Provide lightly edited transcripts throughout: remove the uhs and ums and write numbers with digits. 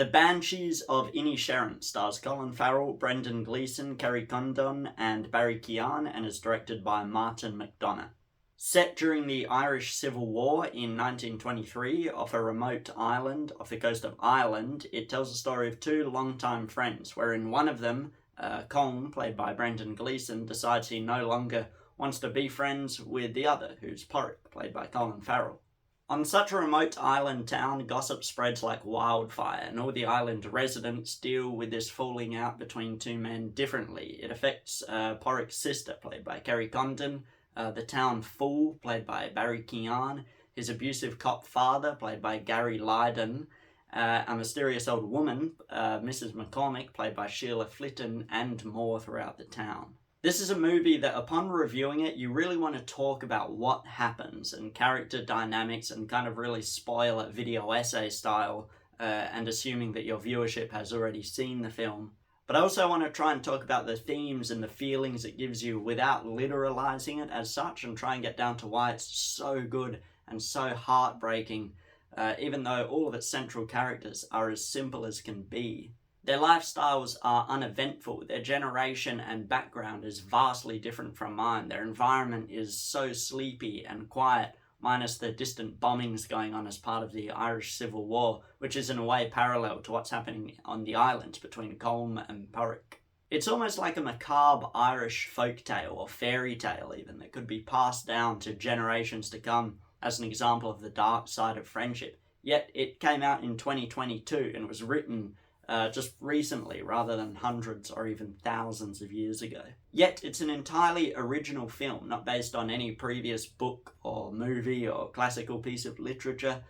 The Banshees of Inisherin stars Colin Farrell, Brendan Gleeson, Kerry Condon, and Barry Keoghan, and is directed by Martin McDonagh. Set during the Irish Civil War in 1923 off a remote island off the coast of Ireland, it tells the story of two longtime friends, wherein one of them, Colin, played by Brendan Gleeson, decides he no longer wants to be friends with the other, who's Porrick, played by Colin Farrell. On such a remote island town, gossip spreads like wildfire, and all the island residents deal with this falling out between two men differently. It affects Porrick's sister, played by Kerry Condon, the town fool, played by Barry Keoghan, his abusive cop father, played by Gary Lydon, a mysterious old woman, Mrs. McCormick, played by Sheila Flitton, and more throughout the town. This is a movie that upon reviewing it, you really want to talk about what happens and character dynamics and kind of really spoil it video essay style and assuming that your viewership has already seen the film. But I also want to try and talk about the themes and the feelings it gives you without literalizing it as such, and try and get down to why it's so good and so heartbreaking, even though all of its central characters are as simple as can be. Their lifestyles are uneventful, their generation and background is vastly different from mine, their environment is so sleepy and quiet, minus the distant bombings going on as part of the Irish Civil War, which is in a way parallel to what's happening on the island between Colm and Porrick. It's almost like a macabre Irish folktale, or fairy tale even, that could be passed down to generations to come as an example of the dark side of friendship. Yet it came out in 2022 and was written just recently, rather than hundreds or even thousands of years ago. Yet it's an entirely original film, not based on any previous book or movie or classical piece of literature,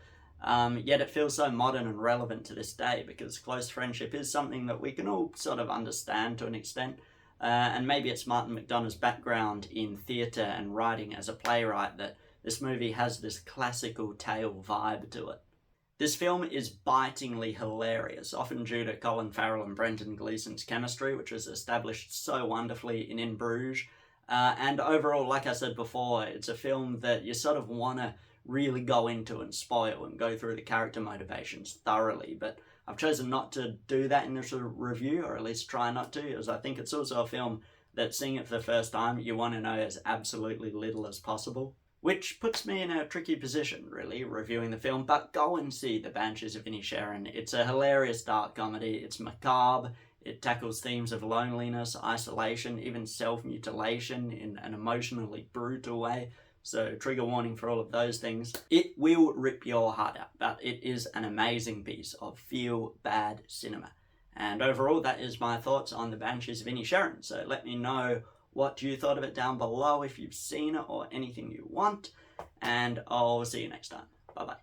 yet it feels so modern and relevant to this day, because close friendship is something that we can all sort of understand to an extent, and maybe it's Martin McDonagh's background in theatre and writing as a playwright that this movie has this classical tale vibe to it. This film is bitingly hilarious, often due to Colin Farrell and Brendan Gleeson's chemistry, which was established so wonderfully in Bruges. And overall, like I said before, it's a film that you sort of want to really go into and spoil and go through the character motivations thoroughly. But I've chosen not to do that in this review, or at least try not to, as I think it's also a film that, seeing it for the first time, you want to know as absolutely little as possible. Which puts me in a tricky position, really, reviewing the film, but go and see The Banshees of Inisherin. It's a hilarious dark comedy, it's macabre, it tackles themes of loneliness, isolation, even self-mutilation in an emotionally brutal way, so trigger warning for all of those things. It will rip your heart out, but it is an amazing piece of feel-bad cinema. And overall, that is my thoughts on The Banshees of Inisherin, so let me know what you thought of it down below if you've seen it or anything you want, and I'll see you next time. Bye bye.